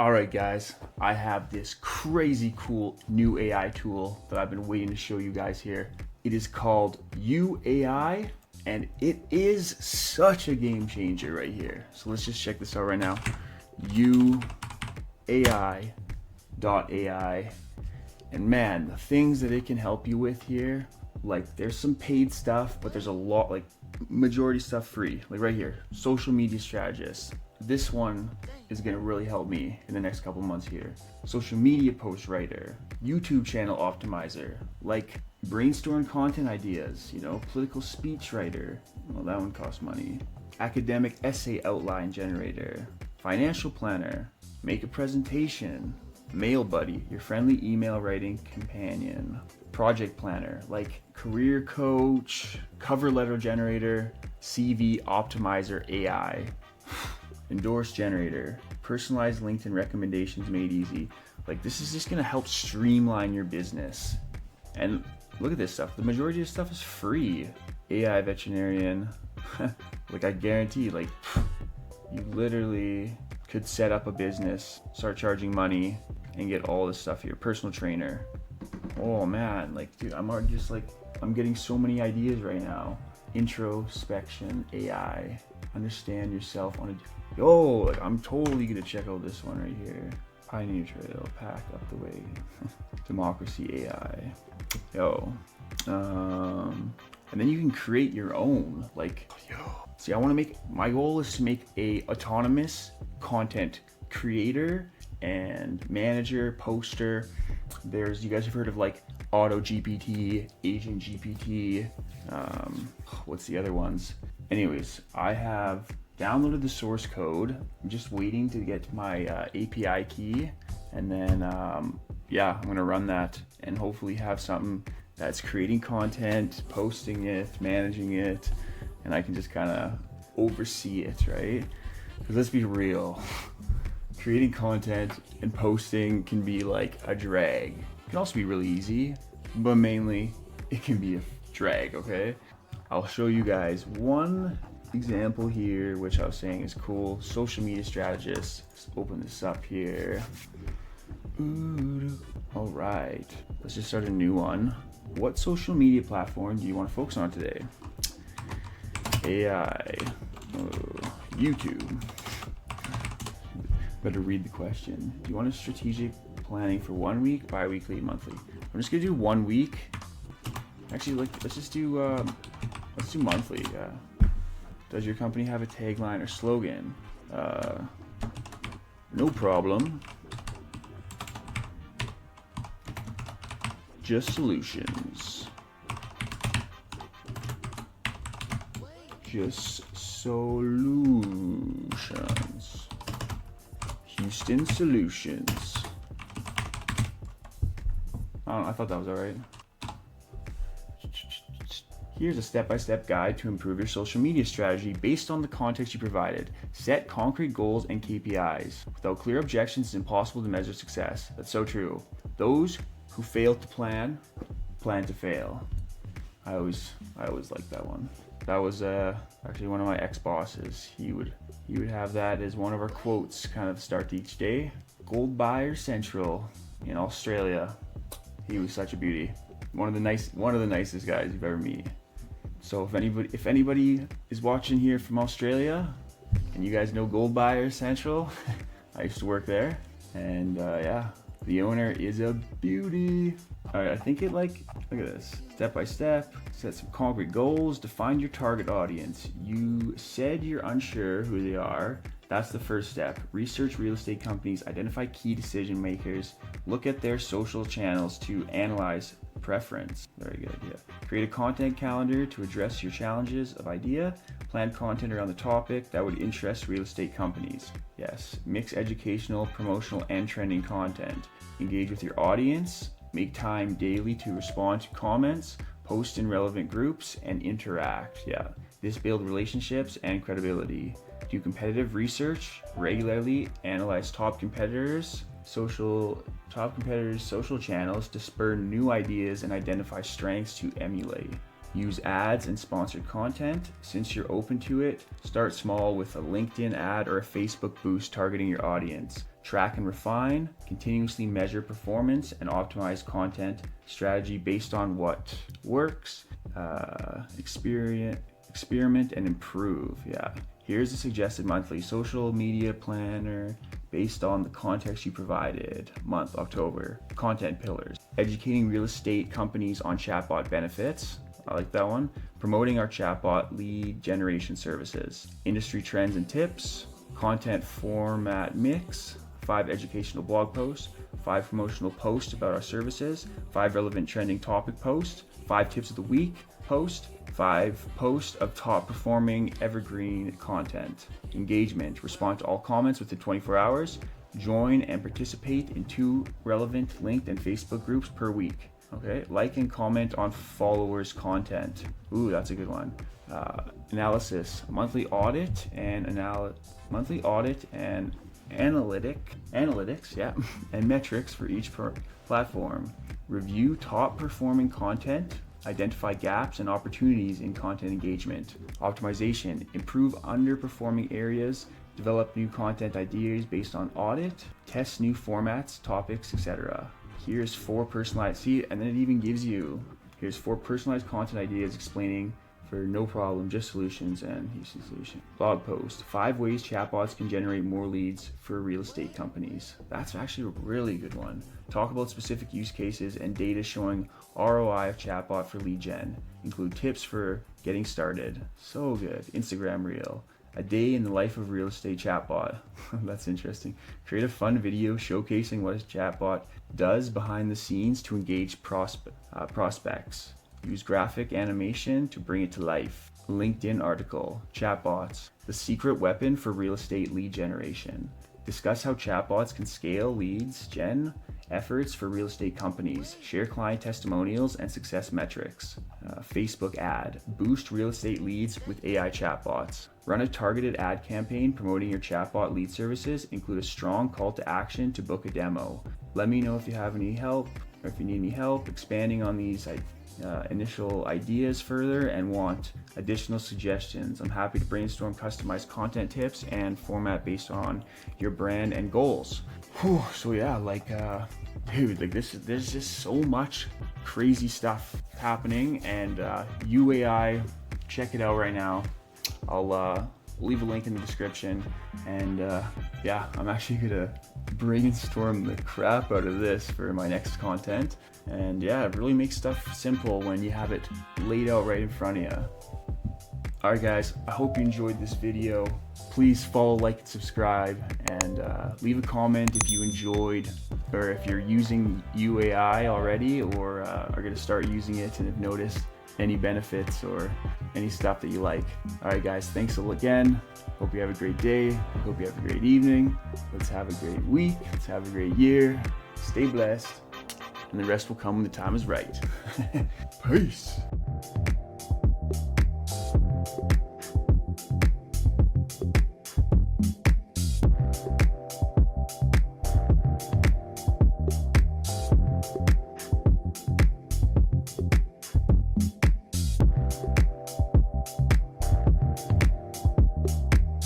All right, guys, I have this crazy cool new AI tool that I've been waiting to show you guys here. It is called YouAI, and it is such a game changer right here. So let's just check this out right now. YouAI.ai. And man, the things that it can help you with here, like there's some paid stuff, but there's a lot, like majority stuff free. Like right here, social media strategist. This one is gonna really help me in the next couple months here. Social media post writer, YouTube channel optimizer, like brainstorm content ideas, political speech writer. Well, that one costs money. Academic essay outline generator, financial planner, make a presentation, mail buddy, your friendly email writing companion, project planner, like career coach, cover letter generator, CV optimizer AI, endorse generator, personalized LinkedIn recommendations made easy. Like this is just gonna help streamline your business. And look at this stuff. The majority of stuff is free. AI veterinarian, like I guarantee, like you literally could set up a business, start charging money, and get all this stuff here. Personal trainer. Oh man, like dude, I'm getting so many ideas right now. Introspection AI, understand yourself on a like I'm totally gonna check out this one right here. Pioneer Trail, pack up the way. Democracy AI. And then you can create your own, see, my goal is to make a autonomous content creator and manager, poster. You guys have heard of like Auto GPT, Agent GPT, what's the other ones? Anyways, I have downloaded the source code. I'm just waiting to get my API key, and then I'm gonna run that and hopefully have something that's creating content, posting it, managing it, and I can just kind of oversee it, right? Because let's be real, creating content and posting can be like a drag. It can also be really easy, but mainly it can be a drag, okay? I'll show you guys one example here, which I was saying is cool. Social media strategist. Let's open this up here. All right, let's just start a new one. What social media platform do you want to focus on today? AI. YouTube. Better read the question. Do you want a strategic planning for 1 week, bi-weekly, monthly? I'm just gonna do 1 week. Actually, let's do monthly. Does your company have a tagline or slogan? No problem. Just solutions. Just solutions. Houston Solutions. I thought that was all right. Here's a step-by-step guide to improve your social media strategy based on the context you provided. Set concrete goals and KPIs. Without clear objections, it's impossible to measure success. That's so true. Those who fail to plan to fail. I always liked that one. That was actually one of my ex-bosses. He would have that as one of our quotes, kind of start each day. Gold Buyer Central in Australia. He was such a beauty. One of the nicest guys you've ever met. So if anybody is watching here from Australia, and you guys know Gold Buyer Central, I used to work there, and the owner is a beauty. All right, I think look at this. Step by step, set some concrete goals, define your target audience. You said you're unsure who they are. That's the first step. Research real estate companies, identify key decision makers, look at their social channels to analyze preference. Very good, yeah. Create a content calendar to address your challenges of idea. Plan content around the topic that would interest real estate companies. Yes, mix educational, promotional, and trending content. Engage with your audience. Make time daily to respond to comments, post in relevant groups, and interact. Yeah, this builds relationships and credibility. Do competitive research regularly. Analyze top competitors' social channels to spur new ideas and identify strengths to emulate. Use ads and sponsored content. Since you're open to it, start small with a LinkedIn ad or a Facebook boost targeting your audience. track and refine, continuously measure performance, and optimize content strategy based on what works, experiment and improve. Yeah. Here's a suggested monthly social media planner based on the context you provided. Month, October. Content pillars. Educating real estate companies on chatbot benefits. I like that one. Promoting our chatbot lead generation services. Industry trends and tips. Content format mix. 5 educational blog posts. 5 promotional posts about our services. 5 relevant trending topic posts. 5 tips of the week post. 5 posts of top performing evergreen content. Engagement. Respond to all comments within 24 hours. Join and participate in 2 relevant linked and Facebook groups per week. Okay. Like and comment on followers' content. Ooh, that's a good one. Analysis. Monthly audit and analytics, yeah, and metrics for each platform. Review top performing content. Identify gaps and opportunities in content engagement. Optimization. Improve underperforming areas. Develop new content ideas based on audit. Test new formats, topics, etc. Here's 4 personalized, and then it even gives you, here's 4 personalized content ideas explaining for no problem, just solutions and Houston solution. Blog post. 5 ways chatbots can generate more leads for real estate companies. That's actually a really good one. Talk about specific use cases and data showing ROI of chatbot for lead gen. Include tips for getting started. So good. Instagram reel. A day in the life of real estate chatbot. That's interesting. Create a fun video showcasing what a chatbot does behind the scenes to engage prospects. Use graphic animation to bring it to life. LinkedIn article. Chatbots. The secret weapon for real estate lead generation. Discuss how chatbots can scale leads gen efforts for real estate companies. Share client testimonials and success metrics. Facebook ad. Boost real estate leads with AI chatbots. Run a targeted ad campaign promoting your chatbot lead services. Include a strong call to action to book a demo. Let me know if you have any help or if you need any help expanding on these initial ideas further and want additional suggestions. I'm happy to brainstorm customized content tips and format based on your brand and goals. Whew, so yeah, dude, there's just so much crazy stuff happening, and YouAI, check it out right now. I'll leave a link in the description, and yeah, I'm actually gonna brainstorm the crap out of this for my next content. And yeah, it really makes stuff simple when you have it laid out right in front of you. Alright guys, I hope you enjoyed this video. Please follow, like, and subscribe, and leave a comment if you enjoyed, or if you're using YouAI already, or are going to start using it and have noticed any benefits or any stuff that you like. Alright guys, thanks again. Hope you have a great day. Hope you have a great evening. Let's have a great week. Let's have a great year. Stay blessed. And the rest will come when the time is right. Peace.